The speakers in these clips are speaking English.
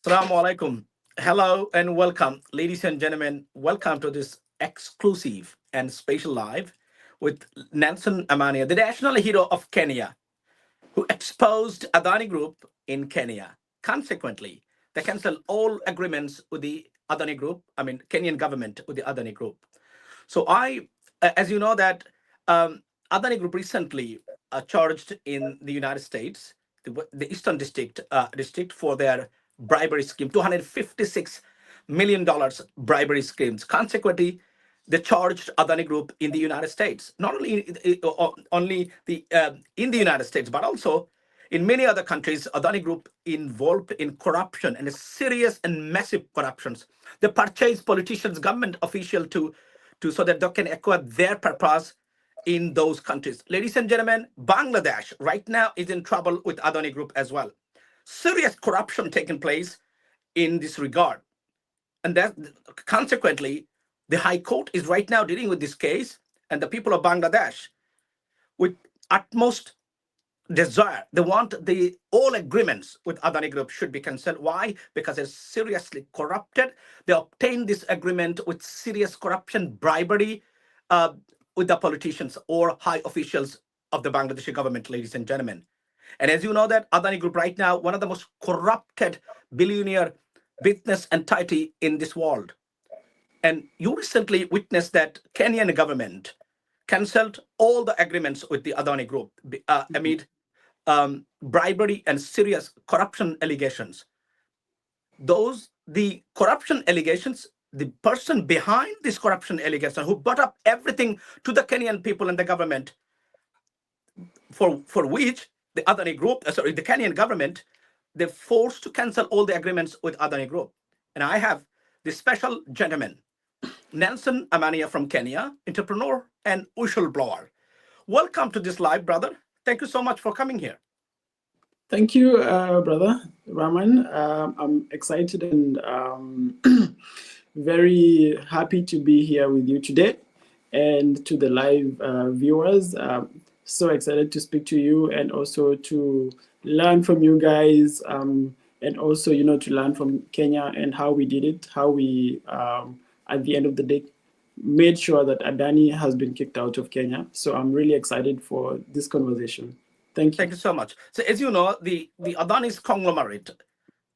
Assalamu alaikum. Hello and welcome, ladies and gentlemen. Welcome to this exclusive and special live with Nelson Amania, the national hero of Kenya, who exposed Adani Group in Kenya. Consequently, they cancelled all agreements with the Adani Group, Kenyan government with the Adani Group. So as you know that Adani Group recently charged in the United States, the Eastern District for their bribery scheme, $256 million bribery schemes. Consequently, they charged Adani Group in the United States, not only in the United States, but also in many other countries. Adani Group involved in corruption and serious and massive corruptions. They purchase politicians, government officials to so that they can acquire their purpose in those countries. Ladies and gentlemen, Bangladesh right now is in trouble with Adani Group as well. Serious corruption taking place in this regard. And that consequently, the High Court is right now dealing with this case, and the people of Bangladesh, with utmost desire, they want all agreements with Adani Group should be cancelled. Why? Because they're seriously corrupted. They obtained this agreement with serious corruption, bribery with the politicians or high officials of the Bangladeshi government, ladies and gentlemen. And as you know that Adani Group right now, one of the most corrupted billionaire business entity in this world. And you recently witnessed that Kenyan government cancelled all the agreements with the Adani Group amid bribery and serious corruption allegations. The corruption allegations, the person behind this corruption allegation who brought up everything to the Kenyan people and the government, for which the Adani Group, the Kenyan government, they're forced to cancel all the agreements with Adani Group. And I have this special gentleman, Nelson Amania from Kenya, entrepreneur and whistleblower. Welcome to this live, brother. Thank you so much for coming here. Thank you, brother Raman. I'm excited and very happy to be here with you today, and to the live viewers. So excited to speak to you and also to learn from you guys, and also, to learn from Kenya and how we did it, how we, at the end of the day, made sure that Adani has been kicked out of Kenya. So I'm really excited for this conversation. Thank you. Thank you so much. So as you know, the Adani's conglomerate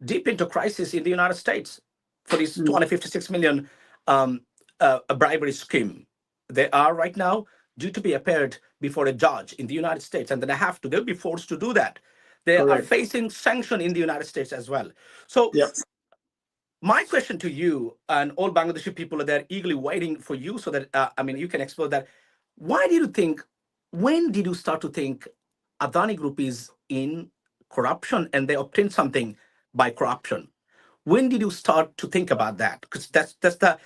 deep into crisis in the United States for this 256 million bribery scheme. They are right now due to be appeared before a judge in the United States, and then they'll be forced to do that. They are facing sanction in the United States as well. So my question to you and all Bangladeshi people, they're eagerly waiting for you so that, you can explore that. When did you start to think Adani Group is in corruption and they obtained something by corruption? When did you start to think about that? Because that's the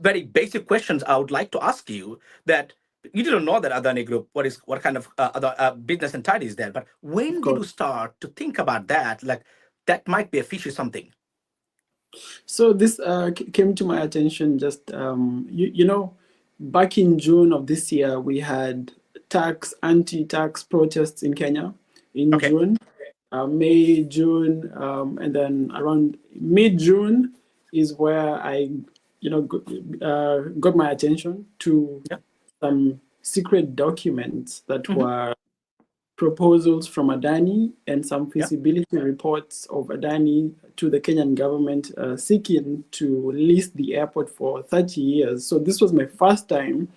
very basic questions I would like to ask you. That you didn't know that Adani Group, what kind of other business entity is there, but when did you start to think about that? Like that might be a fishy something. So this came to my attention just, back in June of this year, we had anti-tax protests in Kenya in June, May, June, and then around mid-June is where I, got my attention to some secret documents that were proposals from Adani and some feasibility reports of Adani to the Kenyan government seeking to lease the airport for 30 years. So this was my first time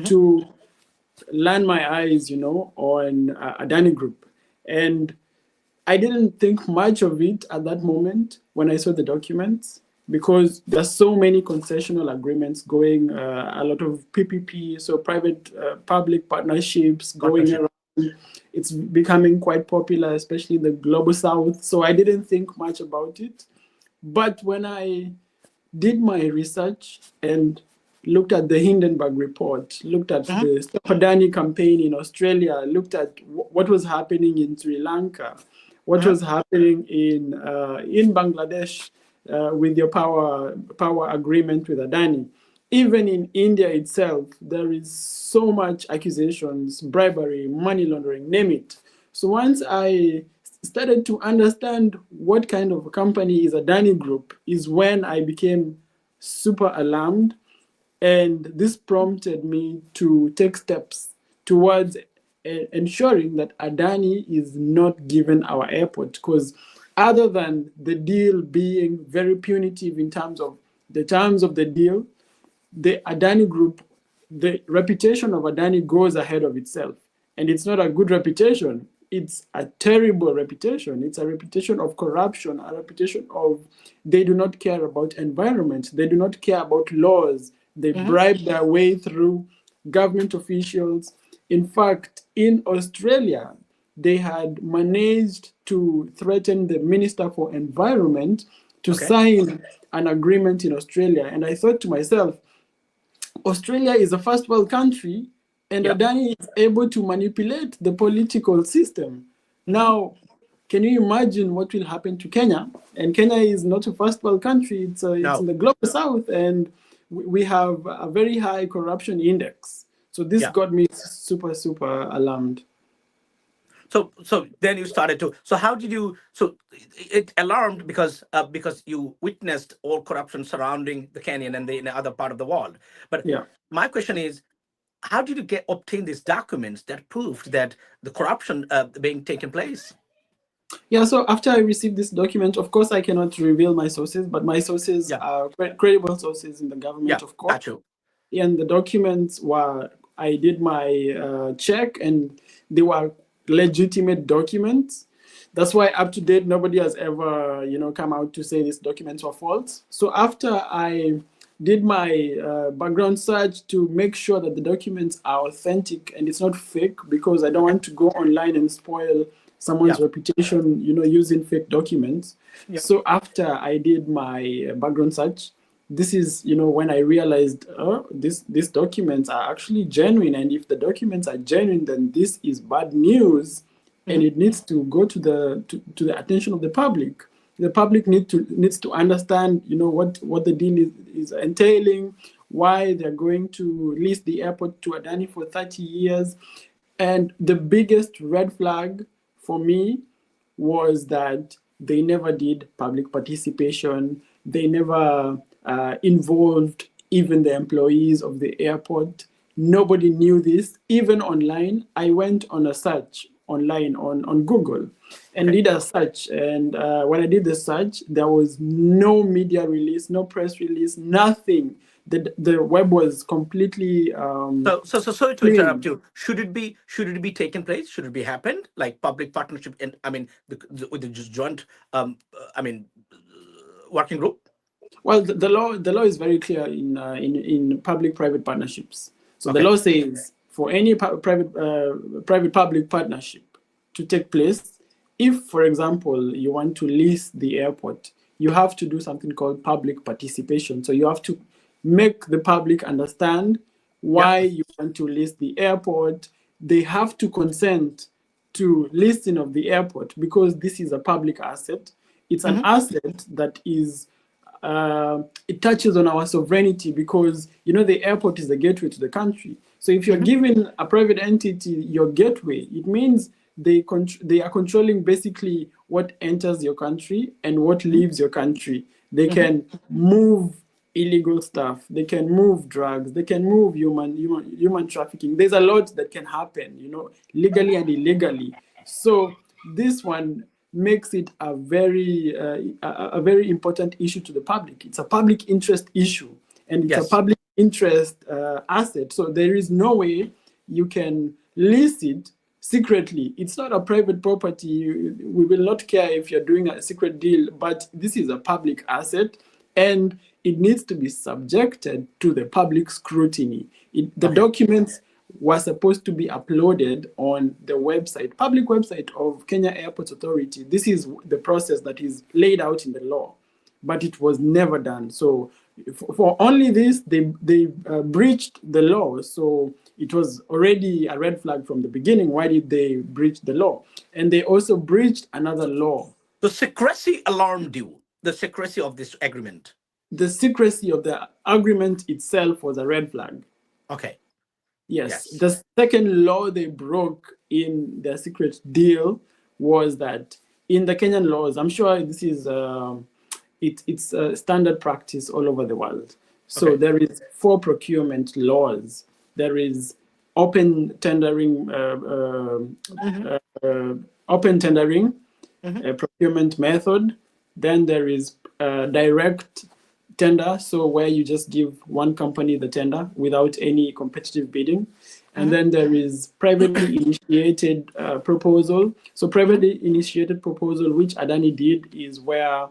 to land my eyes, on Adani Group. And I didn't think much of it at that moment when I saw the documents, because there's so many concessional agreements going, a lot of PPP, so private-public partnerships going around. It's becoming quite popular, especially in the global south. So I didn't think much about it. But when I did my research and looked at the Hindenburg report, looked at the Stop Adani campaign in Australia, looked at what was happening in Sri Lanka, what was happening in Bangladesh with your power agreement with Adani. Even in India itself, there is so much accusations, bribery, money laundering, name it. So once I started to understand what kind of a company is Adani Group is when I became super alarmed. And this prompted me to take steps towards ensuring that Adani is not given our airport. Because other than the deal being very punitive in terms of the terms of the deal, the Adani Group, the reputation of Adani goes ahead of itself. And it's not a good reputation. It's a terrible reputation. It's a reputation of corruption, a reputation of they do not care about environment. They do not care about laws. They bribe their way through government officials. In fact, in Australia, they had managed to threaten the Minister for Environment to sign an agreement in Australia. And I thought to myself, Australia is a first world country, and Adani is able to manipulate the political system. Now, can you imagine what will happen to Kenya? And Kenya is not a first world country, it's in the global south, and we have a very high corruption index. So this got me super, super alarmed. So then you started to. So how did you? So it alarmed because you witnessed all corruption surrounding the Kenyan and the other part of the world. But my question is, how did you obtain these documents that proved that the corruption being taken place? Yeah, so after I received this document, of course, I cannot reveal my sources, but my sources are credible sources in the government, of course. Got you. And the documents were, I did my check, and they were legitimate documents. That's why up to date, nobody has ever, come out to say these documents were false. So after I did my background search to make sure that the documents are authentic and it's not fake, because I don't want to go online and spoil someone's reputation, using fake documents. So after I did my background search, this is, when I realized, these documents are actually genuine. And if the documents are genuine, then this is bad news, and it needs to go to the attention of the public. The public needs to understand, what the deal is entailing, why they're going to lease the airport to Adani for 30 years. And the biggest red flag for me was that they never did public participation. They never involved even the employees of the airport. Nobody knew this. Even online, I went on a search online on Google and did a search. And when I did the search, there was no media release, no press release, nothing. The web was completely so sorry to interrupt you. Should it be taken place? Should it be happened, like public partnership? And with the joint working group? Well, the law is very clear in public-private partnerships. So the law says for any private-public partnership to take place, if, for example, you want to lease the airport, you have to do something called public participation. So you have to make the public understand why you want to lease the airport. They have to consent to leasing of the airport because this is a public asset. It's an asset that is it touches on our sovereignty because the airport is the gateway to the country. So if you're giving a private entity your gateway, it means they are controlling basically what enters your country and what leaves your country. They can move illegal stuff, they can move drugs, they can move human trafficking. There's a lot that can happen, legally and illegally. So this one makes it a very important issue to the public. It's a public interest issue, and it's a public interest asset. So there is no way you can lease it secretly. It's not a private property. We will not care if you're doing a secret deal, but this is a public asset, and it needs to be subjected to the public scrutiny. The documents were supposed to be uploaded on the public website of Kenya Airports Authority. This is the process that is laid out in the law, but it was never done. So for only this, they breached the law. So it was already a red flag from the beginning. Why did they breach the law? And they also breached another law. The secrecy alarmed you, the secrecy of this agreement. The secrecy of the agreement itself was a red flag. Okay. Yes. The second law they broke in their secret deal was that in the Kenyan laws, I'm sure this is it's a standard practice all over the world. So Okay. there is 4 procurement laws. There is open tendering, open tendering, procurement method. Then there is direct tender, so where you just give one company the tender without any competitive bidding. And then there is privately initiated proposal. So privately initiated proposal, which Adani did, is where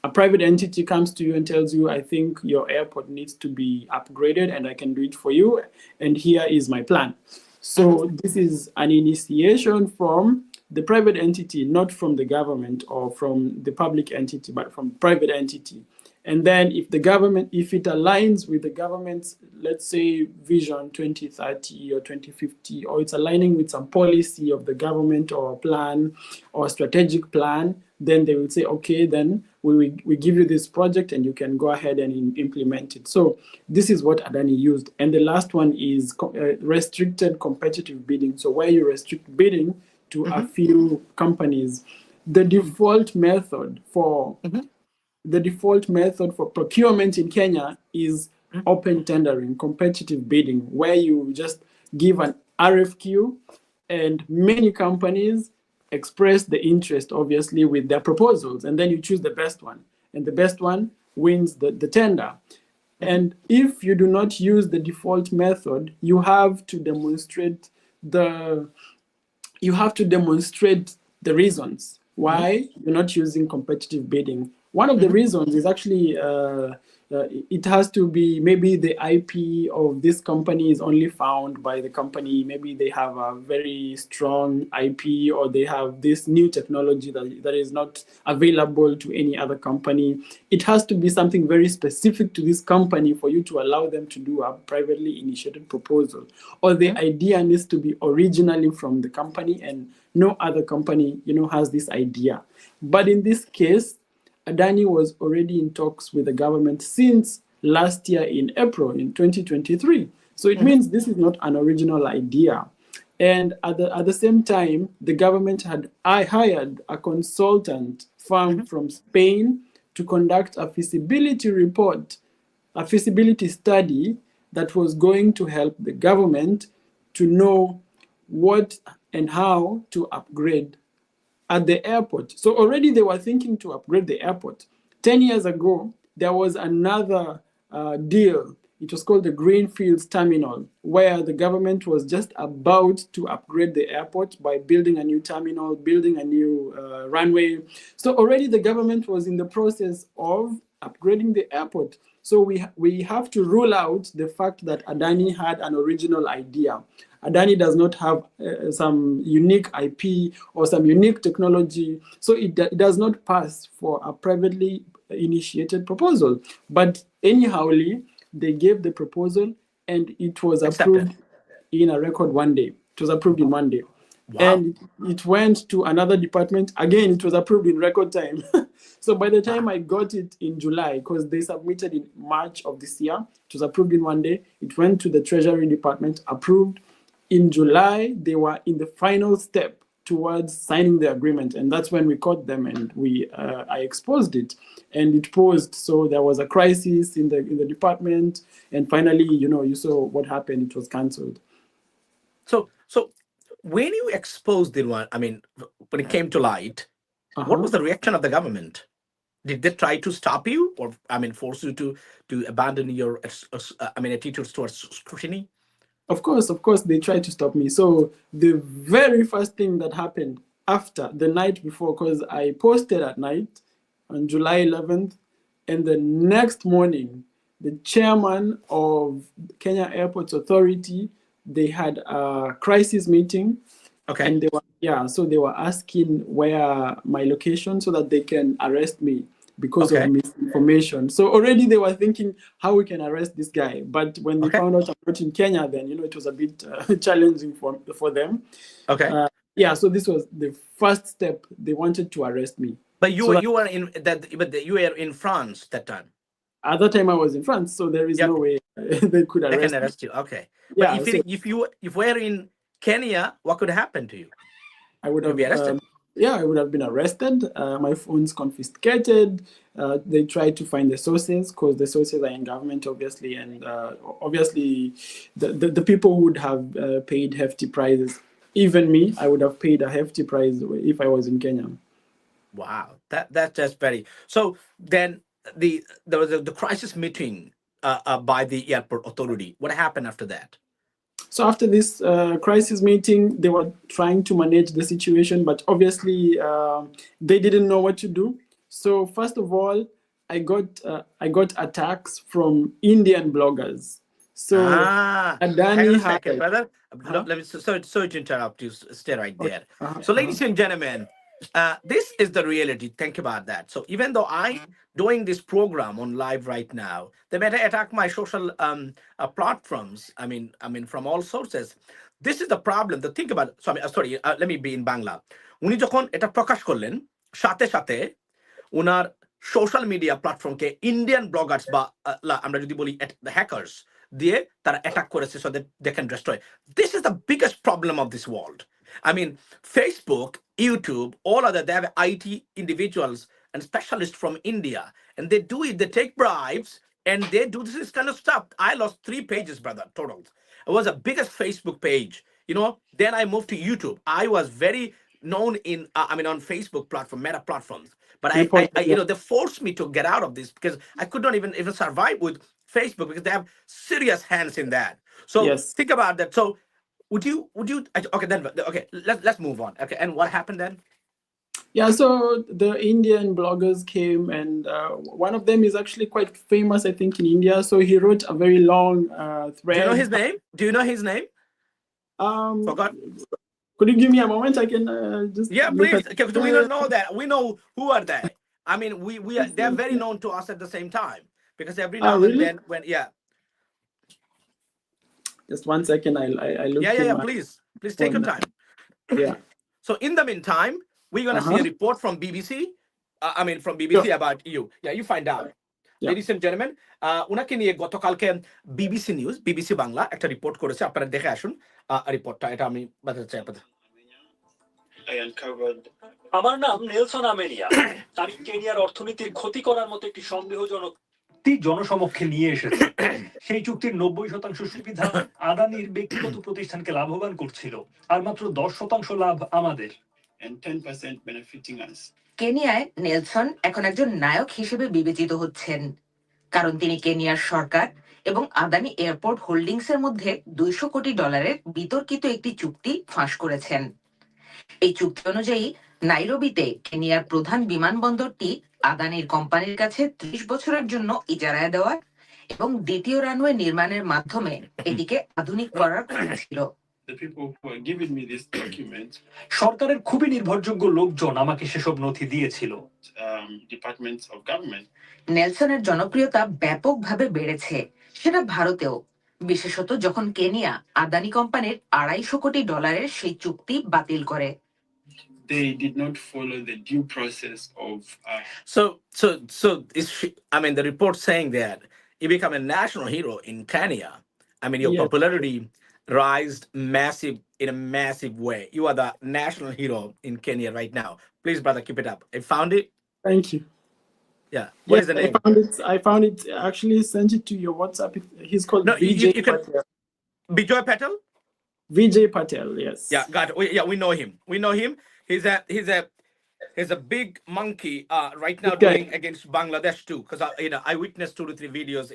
a private entity comes to you and tells you, I think your airport needs to be upgraded and I can do it for you. And here is my plan. So this is an initiation from the private entity, not from the government or from the public entity, but from private entity. And then if the government, if it aligns with the government's, let's say, vision 2030 or 2050, or it's aligning with some policy of the government or plan or strategic plan, then they will say, okay, then we give you this project and you can go ahead and implement it. So this is what Adani used. And the last one is restricted competitive bidding. So where you restrict bidding to a few companies. The default method for procurement in Kenya is open tendering, competitive bidding, where you just give an RFQ and many companies express the interest, obviously, with their proposals, and then you choose the best one, and the best one wins the tender. And if you do not use the default method, you have to demonstrate the reasons why you're not using competitive bidding. One of the reasons is actually it has to be maybe the IP of this company is only found by the company. Maybe they have a very strong IP, or they have this new technology that is not available to any other company. It has to be something very specific to this company for you to allow them to do a privately initiated proposal. Or the idea needs to be originally from the company and no other company, has this idea. But in this case, Adani was already in talks with the government since last year in April, in 2023. So it means this is not an original idea. And at the same time, the government had hired a consultant firm from Spain to conduct a feasibility report, a feasibility study that was going to help the government to know what and how to upgrade at the airport. So already they were thinking to upgrade the airport. 10 years ago, there was another deal. It was called the Greenfields Terminal, where the government was just about to upgrade the airport by building a new terminal, building a new runway. So already the government was in the process of upgrading the airport. So we have to rule out the fact that Adani had an original idea. Adani does not have some unique IP or some unique technology, so it does not pass for a privately initiated proposal. But anyhow, they gave the proposal and it was approved in a record one day. It was approved in one day. Wow. And it went to another department. Again, it was approved in record time. So by the time I got it in July, because they submitted in March of this year, it was approved in one day. It went to the Treasury Department, approved. In July, they were in the final step towards signing the agreement, and that's when we caught them and I exposed it, and it posed. So there was a crisis in the department, and finally, you saw what happened. It was cancelled. So when you exposed the one, when it came to light, what was the reaction of the government? Did they try to stop you, or force you to abandon your attitudes towards scrutiny? Of course, they tried to stop me. So the very first thing that happened after the night before, because I posted at night on July 11th, and the next morning, the chairman of Kenya Airports Authority, they had a crisis meeting. Okay. And they were asking where my location so that they can arrest me because of misinformation. So already they were thinking how we can arrest this guy. But when they found out I'm not in Kenya, then it was a bit challenging for them. Okay. So this was the first step. They wanted to arrest me. But you were in France that time. At that time I was in France, so there is no way they could arrest me. They can arrest you. Okay. But if you were in Kenya, what could happen to you? I would have be arrested. Yeah, I would have been arrested. My phone's confiscated. They tried to find the sources because the sources are in government, obviously, and obviously, the people would have paid hefty prices. Even me, I would have paid a hefty price if I was in Kenya. Wow, that's just very. So then there was the crisis meeting by the airport authority. What happened after that? So after this crisis meeting, they were trying to manage the situation, but obviously they didn't know what to do. So first of all, I got attacks from Indian bloggers. So Hang on Adani a had second, brother. uh-huh, Let me sorry to interrupt you. Stay right okay, there. uh-huh, So, uh-huh. ladies and gentlemen, this is the reality. Think about that. So, even though I'm doing this program on live right now, they may attack my social platforms. I mean, from all sources. This is the problem. The think about. So, sorry. Let me be in Bangla. উনি যখন এটা প্রকাশ করলেন সাথে সাথে ওনার social media প্ল্যাটফর্মকে Indian bloggers বা আমরা যদি বলি হ্যাকার্স দিয়ে তারা অ্যাটাক করেছে so they can destroy this is the biggest problem of this world I mean, Facebook, YouTube, all other, they have IT individuals and specialists from India, and they do it, they take bribes, and they do this kind of stuff. I lost 3 pages, brother, total. It was the biggest Facebook page, then I moved to YouTube. I was very known in, on Facebook platform, Meta platforms. But Reported, yeah. they forced me to get out of this because I could not even survive with Facebook because they have serious hands in that. So Yes. think about that. So would you okay then okay let's move on. Okay, and what happened then? Yeah, so the Indian bloggers came, and one of them is actually quite famous, I think, in India. So he wrote a very long Do you know thread. his name? Do you know his name? Forgot. Could you give me a moment? I can just Yeah, look please. at. Because we don't know that. We know who are they. I mean, we are, they're very known to us at the same time because every now and Really? then when Just one second. I look in my please take your phone. time. Yeah. So in the meantime, we're gonna see a report from BBC. From BBC Sure. about you. Yeah, you find out. Yeah. Ladies and gentlemen, উনাকে নিয়ে গতকালকে BBC news, BBC Bangla একটা report করেছে। আপনারা দেখে আসুন রিপোর্টটা। এটা আমি বাতাতে চাই আপনাদের। আমার নাম নেলসন আমেরিয়া। আমি কেনিয়ার অর্থনীতির ক্ষতি করার মতো একটি সন্দেহজনক জনসমক্ষে নিয়ে এসেছে। সেই চুক্তির 90% সুবিধা আদানির ব্যক্তিগত প্রতিষ্ঠানকে লাভবান করছিল, আর মাত্র 10% লাভ আমাদের। And 10% benefiting us. কেনিয়ায় নেলসন এখন একজন নায়ক হিসেবে বিবেচিত হচ্ছেন, কারণ তিনি কেনিয়ার সরকার এবং আদানি এয়ারপোর্ট হোল্ডিংসের মধ্যে $200 কোটি বিতর্কিত একটি চুক্তি ফাঁস করেছেন। এই চুক্তি অনুযায়ী নাইরোবিতে কেনিয়ার প্রধান বিমানবন্দরটি আদানির কোম্পানির কাছে 30 বছরের জন্য ইজারায় দেওয়া এবং দ্বিতীয় রানওয়ে নির্মাণের মাধ্যমে এটিকে আধুনিক করার কথা ছিল। The people who are giving me this document, সরকারের খুবই নির্ভরযোগ্য লোকজন আমাকে সেসব নথি দিয়েছিল। departments of government. নেলসনের জনপ্রিয়তা ব্যাপকভাবে বেড়েছে, সেটা ভারতেও, বিশেষত যখন কেনিয়া আদানি কোম্পানির $250 কোটি সেই চুক্তি বাতিল করে। They did not follow the due process of. So is the report saying that you become a national hero in Kenya. Your Yes. popularity rised in a massive way. You are the national hero in Kenya right now. Please, brother, keep it up. I found it. Thank you. Yeah. What Yes, is the name? I found it. Actually, sent it to your WhatsApp. He's called No, Vijay you can. Patel. Bijoy Patel. Vijay Patel. Yes. Yeah, got it. We know him. We know him. He's a big monkey right now Okay. doing against Bangladesh too. Because I witnessed 2 to 3 videos.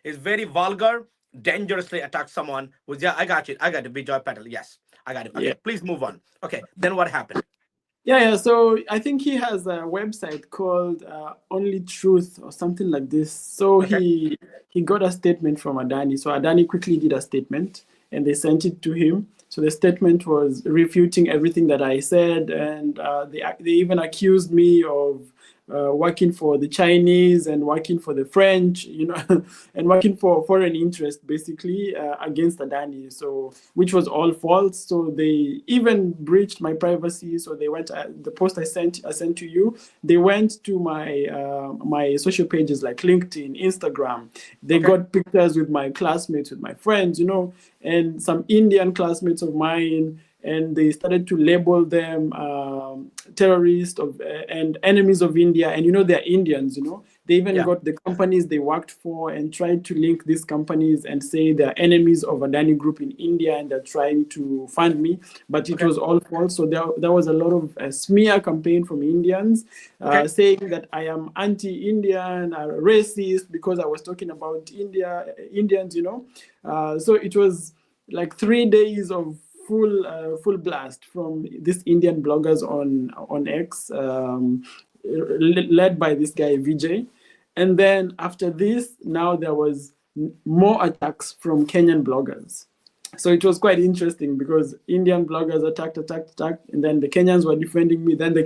Is very vulgar, dangerously attacks someone. I got it. Bijoy Patel. Yes, I got it. Okay, Yeah. please move on. Okay, then what happened? Yeah. So I think he has a website called Only Truth or something like this. So Okay. he got a statement from Adani. So Adani quickly did a statement and they sent it to him. So the statement was refuting everything that I said, and they even accused me of working for the Chinese and working for the French, and working for foreign interest, basically against Adani. So which was all false. So they even breached my privacy. So they went the post I sent to you. They went to my social pages like LinkedIn, Instagram. They Okay. got pictures with my classmates, with my friends, and some Indian classmates of mine. and they started to label them terrorists and enemies of India. And they're Indians. They even got the companies they worked for and tried to link these companies and say they're enemies of Adani Group in India and they're trying to fund me. But it was all false. So there was a lot of smear campaign from Indians saying that I am anti-Indian, racist, because I was talking about Indians. So it was like 3 days of full blast from these Indian bloggers on X, led by this guy Vijay. And then after this, now there was more attacks from Kenyan bloggers. So it was quite interesting because Indian bloggers attacked, and then the Kenyans were defending me. Then the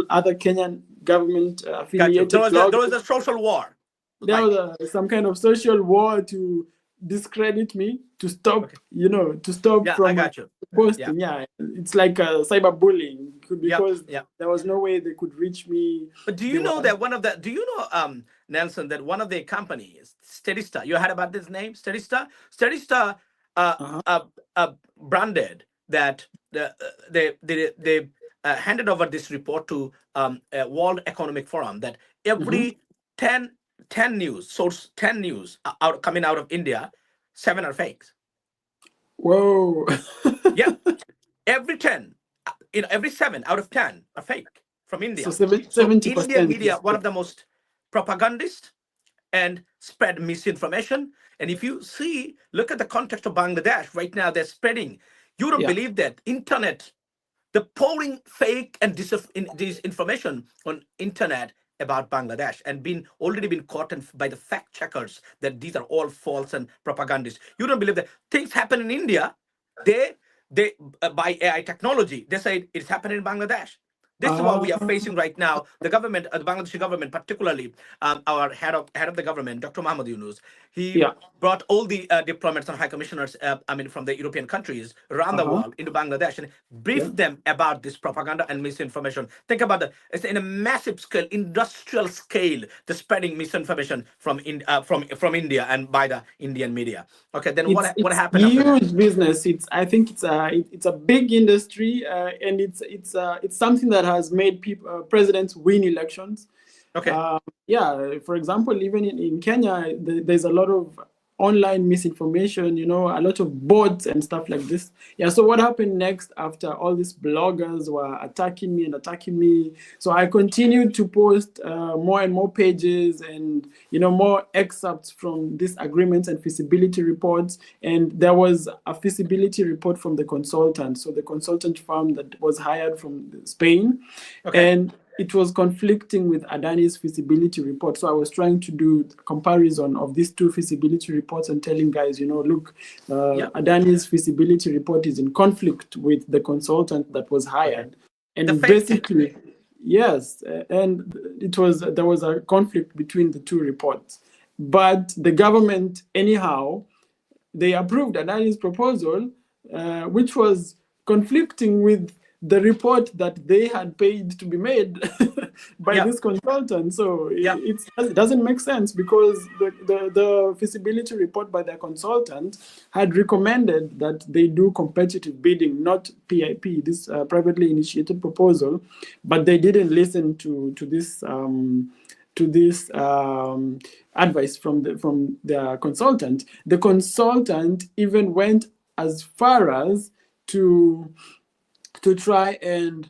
other Kenyan government affiliated bloggers. There was a social war. There was some kind of social war to discredit me, to stop, to stop from I got you. posting. It's like cyberbullying because there was no way they could reach me. But do you know that Nelson, that one of the companies, Statista, you heard about this name, Statista? Statista branded that they handed over this report to World Economic Forum that every 10 news coming out of India, 7 are fakes. Whoa. Every 10, every 7 out of 10 are fake from India. So 70%. Indian media, one of the most propagandist and spread misinformation. And if you look at the context of Bangladesh right now, they're spreading. You don't believe that internet, the pouring fake and disinformation on internet about Bangladesh and already been caught by the fact checkers that these are all false and propagandists. You don't believe that things happen in India. They by AI technology, they say it's happening in Bangladesh. This is what we are facing right now. The government, the Bangladeshi government, particularly our head of the government, Dr. Mohammed Yunus, he brought all the diplomats and high commissioners, from the European countries around the world into Bangladesh and briefed them about this propaganda and misinformation. Think about it's in a massive scale, industrial scale, the spreading misinformation from India and by the Indian media. Okay, then what happened? It's huge business. I think it's a big industry, and it's something that has made presidents win elections. Okay. For example, even in Kenya, there's a lot of online misinformation, a lot of bots and stuff like this. So what happened next after all these bloggers were attacking me? So I continued to post more and more pages and, more excerpts from these agreements and feasibility reports. And there was a feasibility report from the consultant. So the consultant firm that was hired from Spain. Okay. And it was conflicting with Adani's feasibility report. So I was trying to do comparison of these two feasibility reports and telling guys, look, Adani's feasibility report is in conflict with the consultant that was hired. And basically, yes, and there was a conflict between the two reports. But the government, anyhow, they approved Adani's proposal, which was conflicting with the report that they had paid to be made by this consultant. So it doesn't make sense because the feasibility report by the consultant had recommended that they do competitive bidding, not PIP, this privately initiated proposal, but they didn't listen to this advice from the consultant. The consultant even went as far as to try and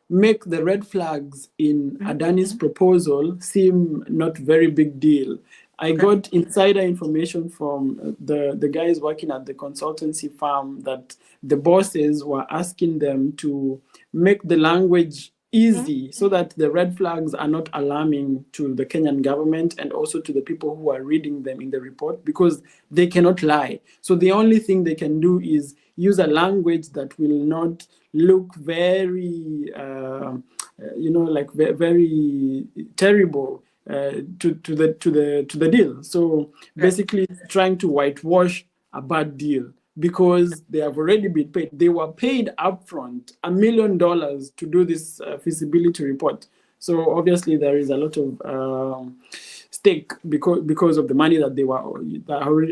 make the red flags in Adani's proposal seem not very big deal. I got insider information from the guys working at the consultancy firm that the bosses were asking them to make the language easy so that the red flags are not alarming to the Kenyan government and also to the people who are reading them in the report, because they cannot lie. So the only thing they can do is use a language that will not look very, very terrible to the deal. So basically, trying to whitewash a bad deal because they have already been paid. They were paid upfront $1 million to do this feasibility report. So obviously there is a lot of stake because of the money that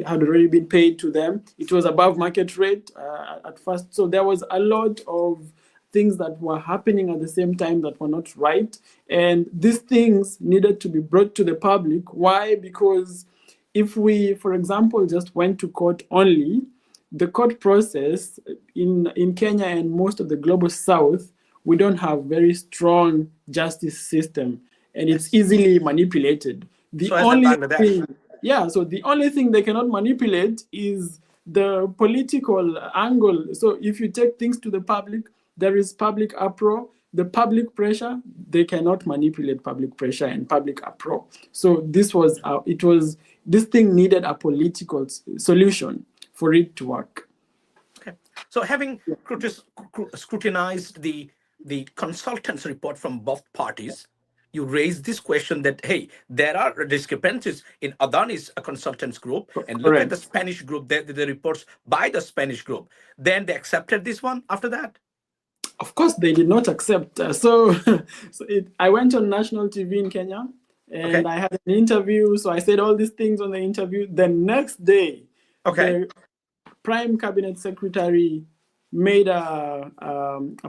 had already been paid to them. It was above market rate at first. So there was a lot of things that were happening at the same time that were not right. And these things needed to be brought to the public. Why? Because if we, for example, just went to court only, the court process in Kenya and most of the global south, we don't have very strong justice system, and it's easily manipulated. The only thing they cannot manipulate is the political angle. So if you take things to the public, there is public uproar, the public pressure. They cannot manipulate public pressure and public uproar. So this thing needed a political solution for it to work. Okay. So having scrutinized the consultants' report from both parties, you raise this question that, hey, there are discrepancies in Adani's consultants group, and look at the Spanish group, the reports by the Spanish group. Then they accepted this one after that? Of course, they did not accept. I went on national TV in Kenya, and I had an interview. So I said all these things on the interview. The next day, the Prime Cabinet Secretary made a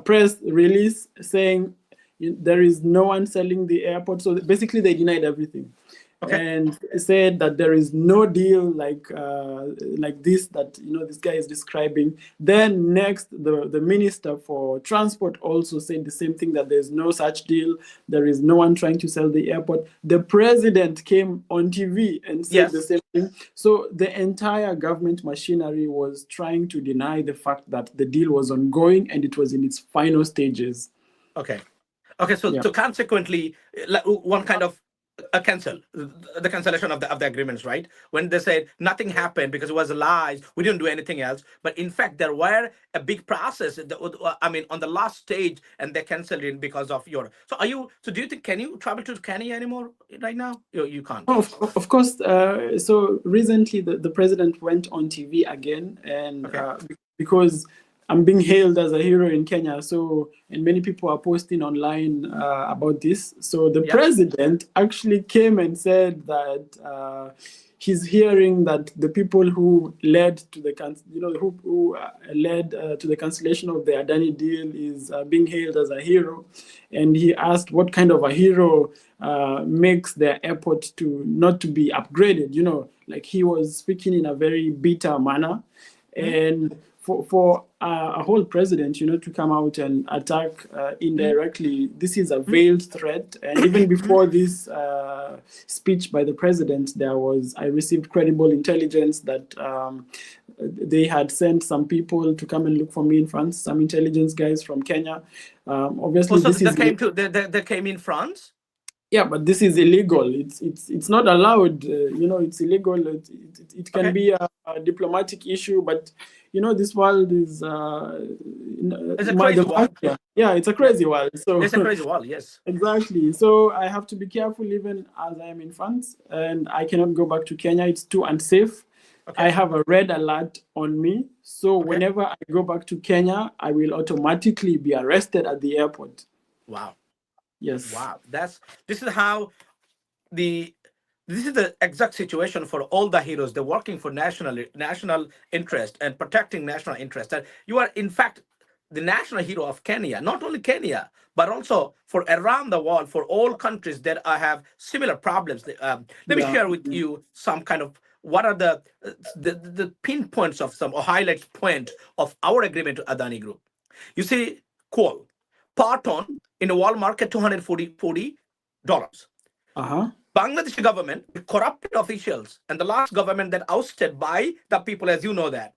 press release saying there is no one selling the airport. So basically, they denied everything. And said that there is no deal like this that this guy is describing. Then next, the Minister for Transport also said the same thing, that there's no such deal. There is no one trying to sell the airport. The President came on TV and said the same thing. So the entire government machinery was trying to deny the fact that the deal was ongoing and it was in its final stages. So consequently, one kind of the cancellation of the agreements, right? When they said nothing happened because it was lies, we didn't do anything else. But in fact, there were a big process. On the last stage, and they canceled it because of your. So do you think, can you travel to Kenya anymore right now? You can't. Oh, of course. So recently, the president went on TV again, and because I'm being hailed as a hero in Kenya. And many people are posting online about this. So the president actually came and said that he's hearing that the people who led to the cancellation of the Adani deal is being hailed as a hero. And he asked what kind of a hero makes their airport not to be upgraded. Like he was speaking in a very bitter manner. And for a whole president, to come out and attack indirectly, this is a veiled threat. And even before this speech by the president, I received credible intelligence that they had sent some people to come and look for me in France, some intelligence guys from Kenya. Obviously, they came in France. Yeah, but this is illegal. It's not allowed. It's illegal. It can be a diplomatic issue, but this world is it's a crazy world. Yeah, it's a crazy world. So it's a crazy world. Yes, exactly. So I have to be careful even as I am in France, and I cannot go back to Kenya. It's too unsafe. I have a red alert on me, so whenever I go back to Kenya, I will automatically be arrested at the airport. Wow. Yes. Wow. This is the exact situation for all the heroes. They're working for national interest and protecting national interest. And you are, in fact, the national hero of Kenya, not only Kenya, but also for around the world, for all countries that have similar problems. Let me share with you some kind of what are the pinpoints of some or highlight point of our agreement with Adani Group. You see, coal. Per ton in the world market, $240. Bangladesh government, corrupted officials, and the last government that ousted by the people, as you know that.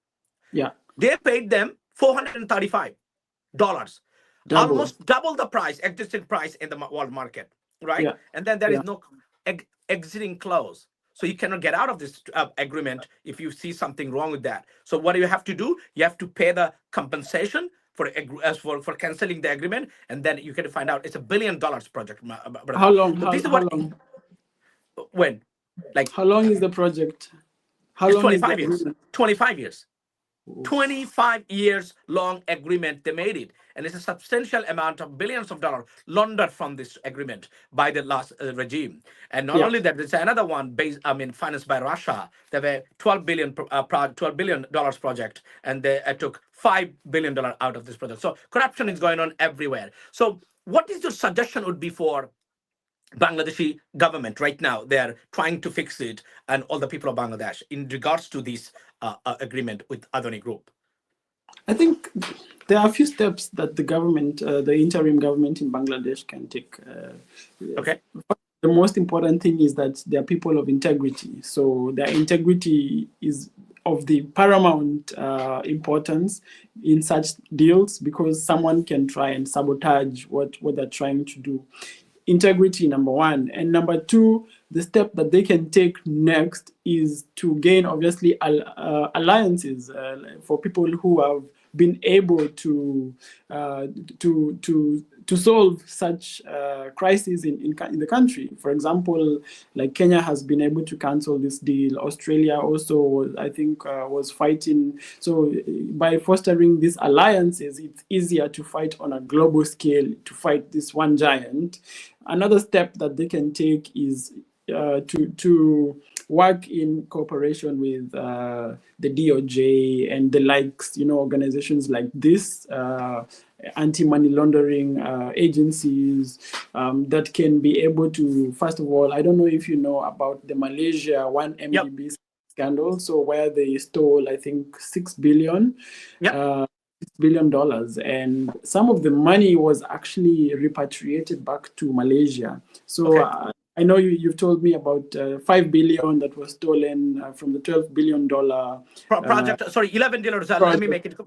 Yeah. They paid them $435. Almost double the existing price in the world market, right? Yeah. And then there is no exiting clause. So you cannot get out of this agreement if you see something wrong with that. So what do you have to do? You have to pay the compensation for canceling the agreement, and then you can find out it's $1 billion project. How long? Long? When? Like how long is the project? How long 25 years. 25 years. 25 years long agreement they made it, and it's a substantial amount of billions of dollars laundered from this agreement by the last regime. And not Yeah. only that, there's another one based, financed by Russia. There were $12 billion project, and they took $5 billion out of this project. So corruption is going on everywhere. So what is your suggestion would be for Bangladeshi government right now? They are trying to fix it, and all the people of Bangladesh in regards to this agreement with Adani Group. I think there are a few steps that the government, the interim government in Bangladesh can take. Okay. The most important thing is that they are people of integrity. So their integrity is of the paramount importance in such deals, because someone can try and sabotage what they're trying to do. Integrity, number one. And number two, the step that they can take next is to gain, obviously, alliances for people who have been able to solve such crises in the country. For example, like Kenya has been able to cancel this deal. Australia also, I think, was fighting. So by fostering these alliances, it's easier to fight on a global scale, to fight this one giant. Another step that they can take is to work in cooperation with the DOJ and the likes, organizations like this, anti-money laundering agencies that can be able to, first of all, I don't know if you know about the Malaysia 1MDB scandal, so where they stole, I think, $6 billion. $6 billion, and some of the money was actually repatriated back to Malaysia. So I know you've told me about $5 billion that was stolen from the $12 billion project. Sorry, $11. Let me make it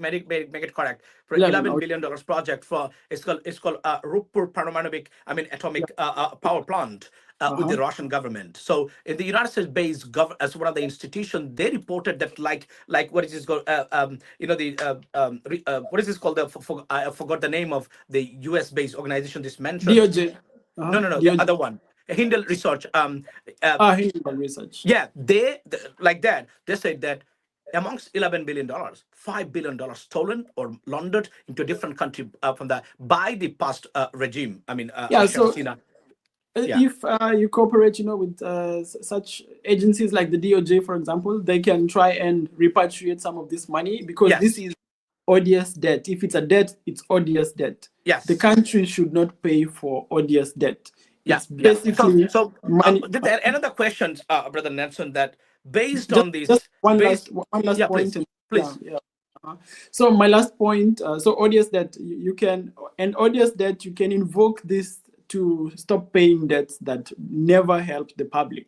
correct. For $11 billion project for it's called Rupur Paramanic, atomic power plant. With the Russian government. So in the United States based as one of the institutions, they reported that like what is this called? What is this called? I forgot the name of the US based organization this mentioned. DOJ. No, DOJ. the other one. Hindle Research. Hindle Research. Yeah, they like that. They said that amongst $11 billion, $5 billion stolen or laundered into a different country by the past regime. If you cooperate, with such agencies like the DOJ, for example, they can try and repatriate some of this money, because this is odious debt. If it's a debt, it's odious debt. Yes. The country should not pay for odious debt. It's basically money. Another question, Brother Nelson, that based on this. Just one last point. Please. So my last point, so odious debt, you can invoke this to stop paying debts that never help the public.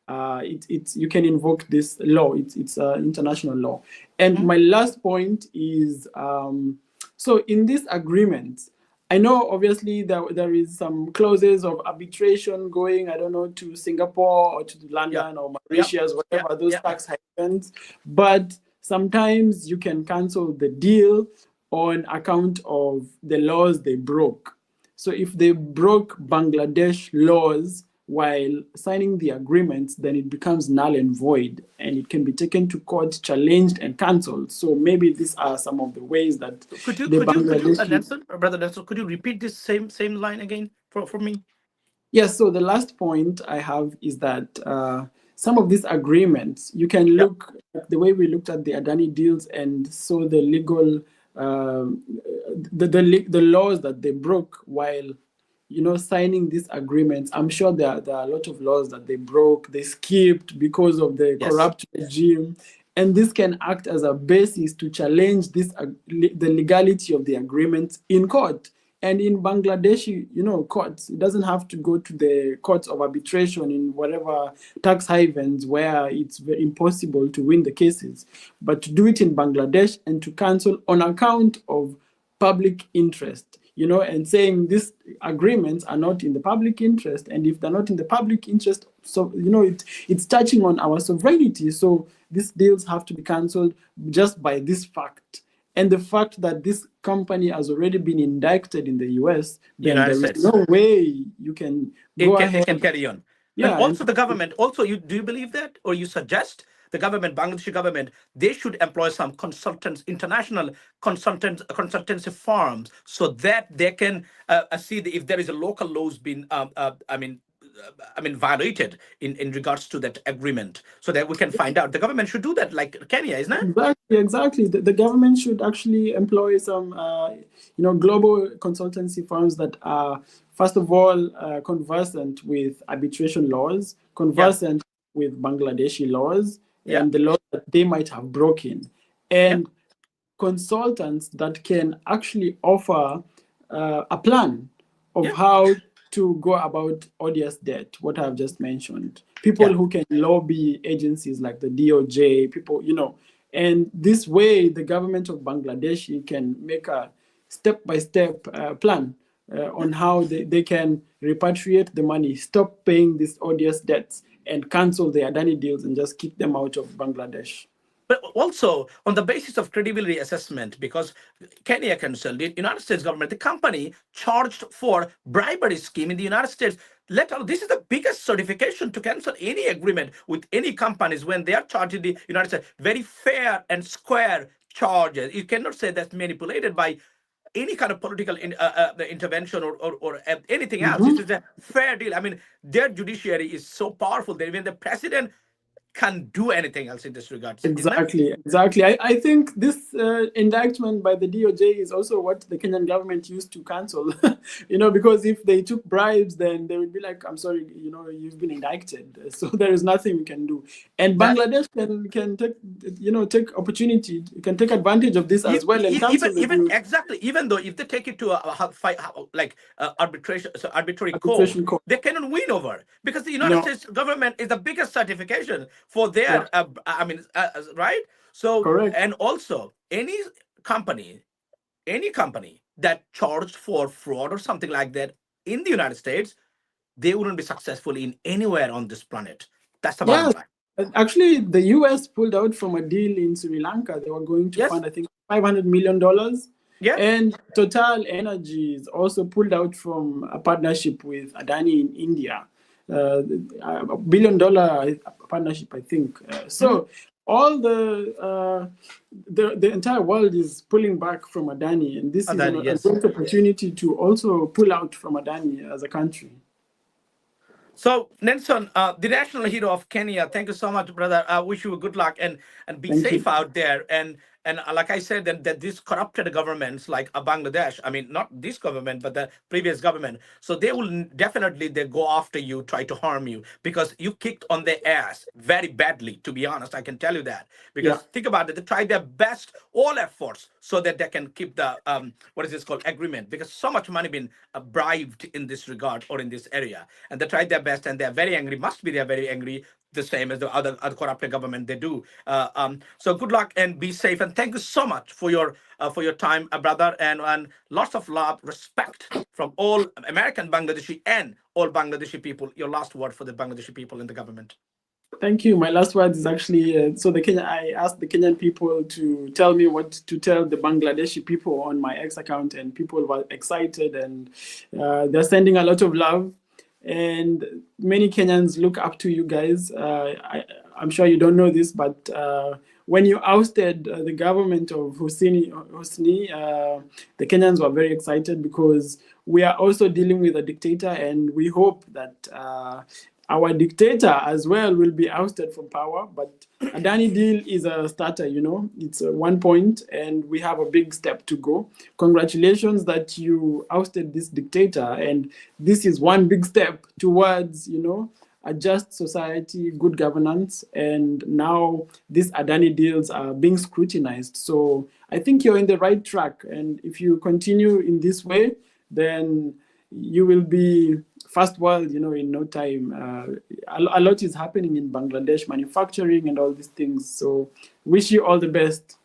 You can invoke this law. It's international law. And my last point is, so in this agreement, I know obviously there is some clauses of arbitration going, I don't know, to Singapore or to London or Mauritius, whatever, those tax havens. But sometimes you can cancel the deal on account of the laws they broke. So if they broke Bangladesh laws while signing the agreement, then it becomes null and void, and it can be taken to court, challenged, and cancelled. So maybe these are some of the ways that Brother Nelson, could you repeat this same line again for me? Yes. So the last point I have is that some of these agreements, you can look at the way we looked at the Adani deals and saw the legal the laws that they broke while signing these agreements. I'm sure there are a lot of laws that they broke, they skipped because of the corrupt regime, and this can act as a basis to challenge the legality of the agreement in court. And in Bangladeshi, courts, it doesn't have to go to the courts of arbitration in whatever tax havens where it's very impossible to win the cases, but to do it in Bangladesh and to cancel on account of public interest, and saying these agreements are not in the public interest. And if they're not in the public interest, so, it's touching on our sovereignty. So these deals have to be cancelled just by this fact. And the fact that this company has already been indicted in the US, then there is no way you can go ahead. It can carry on. Yeah. And also the government, do you believe that, or you suggest the government, Bangladeshi government, they should employ some consultants, international consultancy firms, so that they can see if there is a local laws being, violated in regards to that agreement, so that we can find out. The government should do that, like Kenya, isn't it? Exactly. The government should actually employ some, global consultancy firms that are, first of all, conversant with arbitration laws, conversant with Bangladeshi laws, and the laws that they might have broken, and consultants that can actually offer a plan of how to go about odious debt, what I've just mentioned. People who can lobby agencies like the DOJ, people, and this way the government of Bangladesh can make a step-by-step plan on how they can repatriate the money, stop paying these odious debts, and cancel the Adani deals and just kick them out of Bangladesh. But also on the basis of credibility assessment, because Kenya Council, the United States government, the company charged for bribery scheme in the United States. This is the biggest certification to cancel any agreement with any companies when they are charging the United States very fair and square charges. You cannot say that's manipulated by any kind of political intervention or anything else. This is a fair deal. I mean, their judiciary is so powerful that even the president can't do anything else in this regard. Exactly. I think this indictment by the DOJ is also what the Kenyan government used to cancel, because if they took bribes, then they would be like, I'm sorry, you've been indicted. So there is nothing we can do. And Bangladesh can take opportunity, can take advantage of this as well and cancel even though if they take it to arbitrary court, they cannot win over, because the United States government is the biggest certification for their, right? So, correct. And also any company that charged for fraud or something like that in the United States, they wouldn't be successful in anywhere on this planet. That's the bottom line. Actually, the US pulled out from a deal in Sri Lanka. They were going to fund, I think, $500 million. And Total Energies also pulled out from a partnership with Adani in India. $1 billion partnership, I think. So all the entire world is pulling back from Adani, and this is a great opportunity to also pull out from Adani as a country. So, Nelson, the national hero of Kenya, thank you so much, brother. I wish you good luck and be safe out there. And like I said, that these corrupted governments like Bangladesh, I mean, not this government, but the previous government, so they will definitely go after you, try to harm you, because you kicked on their ass very badly, to be honest. I can tell you that. Because think about it, they tried their best, all efforts, so that they can keep the, agreement, because so much money been bribed in this regard or in this area. And they tried their best, and they're very angry, they're very angry, the same as the other corrupted government they do. So good luck and be safe, and thank you so much for your time, brother, and lots of love, respect from all American Bangladeshi and all Bangladeshi people. Your last word for the Bangladeshi people in the government. Thank you. My last words is actually, I asked the Kenyan people to tell me what to tell the Bangladeshi people on my X account, and people were excited, and they're sending a lot of love. And many Kenyans look up to you guys. I'm sure you don't know this, but when you ousted the government of Hosni, the Kenyans were very excited, because we are also dealing with a dictator, and we hope that our dictator as well will be ousted from power. But Adani deal is a starter, it's 1 point, and we have a big step to go. Congratulations that you ousted this dictator, and this is one big step towards, a just society, good governance, and now these Adani deals are being scrutinized. So I think you're in the right track, and if you continue in this way, then you will be first world, in no time. A lot is happening in Bangladesh, manufacturing and all these things. So wish you all the best.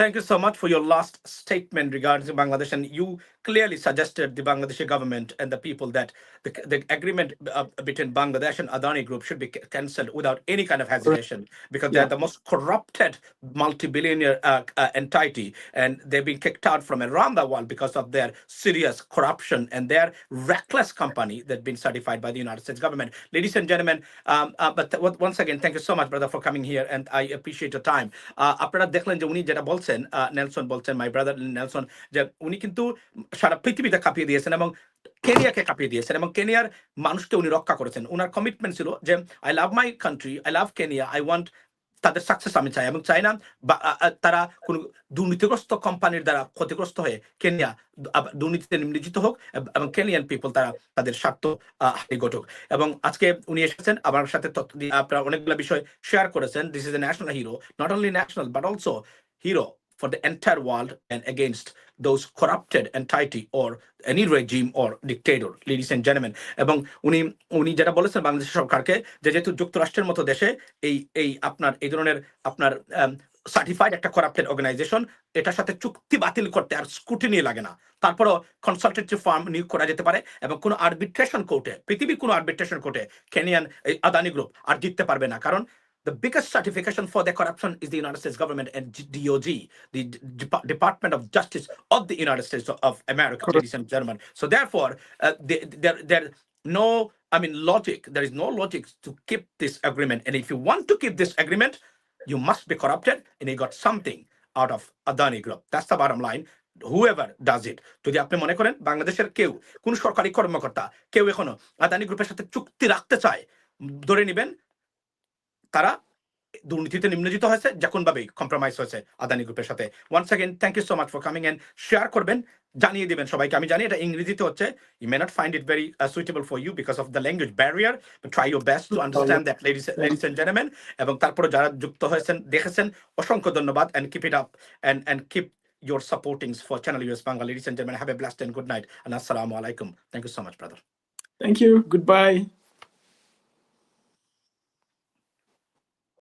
Thank you so much for your last statement regarding Bangladesh, and you clearly suggested the Bangladeshi government and the people that the agreement between Bangladesh and Adani Group should be cancelled without any kind of hesitation, because they Yeah. are the most corrupted multi-billionaire entity, and they've been kicked out from around the world because of their serious corruption and their reckless company that's been certified by the United States government. Ladies and gentlemen, but once again, thank you so much, brother, for coming here, and I appreciate your time. আপনারা দেখলেন যে উনি যেটা বলছেন, Nelson বলছেন, my brother Nelson, যে উনি কিন্তু সারা পৃথিবীতে কাঁপিয়ে দিয়েছেন এবং কেনিয়াকে কাঁপিয়ে দিয়েছেন, এবং কেনিয়ার মানুষকে উনি রক্ষা করেছেন। উনার কমিটমেন্ট ছিল যে I love my country, I love Kenya, I want তাদের সাকসেস আমি চাই, এবং চাই না তারা কোন দুর্নীতিগ্রস্ত কোম্পানির দ্বারা ক্ষতিগ্রস্ত হয়ে কেনিয়া দুর্নীতিতে নিমজ্জিত হোক, এবং কেনিয়ান পিপল তারা তাদের স্বার্থ হারিয়ে ঘটুক। এবং আজকে উনি এসেছেন আমার সাথে তথ্য দিয়ে, আপনারা অনেকগুলো বিষয় শেয়ার করেছেন। This is a national hero, not only national but also hero for the entire world and against those corrupted entity or any regime or dictator, ladies and gentlemen. এবং উনি যেটা বলেছেন বাংলাদেশ সরকারকে, যে যেহেতু যুক্তরাষ্ট্রের মতো দেশে এই আপনার এই ধরনের আপনার সার্টিফাইড একটা করাপ্টেড অর্গানাইজেশন, এটার সাথে চুক্তি বাতিল করতে আর স্কুটিনি লাগে না, তারপরও কনসালটেন্সি ফার্ম নিয়োগ করা যেতে পারে, এবং কোনো আরবিট্রেশন কোর্টে, পৃথিবীর কোনো আরবিট্রেশন কোর্টে কেনিয়ান আদানি গ্রুপ আর জিততে পারবে না, কারণ the biggest certification for their corruption is the United States government and DOJ, the Department of Justice of the United States of America, ladies and gentlemen. So therefore, there no, logic. There is no logic to keep this agreement. And if you want to keep this agreement, you must be corrupted, and you got something out of Adani Group. That's the bottom line. Whoever does it. যদি আপনি মনে করেন বাংলাদেশের কোন সরকারি কর্মকর্তা এখনো আদানি গ্রুপের সাথে চুক্তি রাখতে চায়, ধরে নেবেন তারা দুর্নীতিতে নিমজ্জিত হয়েছে, যে কোনভাবেই কম্প্রোমাইজ হয়েছে আদানি গ্রুপের সাথে। Once again thank you so much for coming and share করবেন, জানিয়ে দিবেন সবাইকে। আমি জানি এটা ইংরেজিতে হচ্ছে, you may not find it very suitable for you because of the language barrier, but try your best to understand that, ladies and gentleman. এবং তারপরে যারা যুক্ত হয়েছেন, দেখেছেন, অসংখ্য ধন্যবাদ, and keep it up and keep your supportings for Channel US Bangla. Ladies and gentlemen, have a blessed and good night, and assalamu alaikum. Thank you so much, brother. Thank you. Goodbye.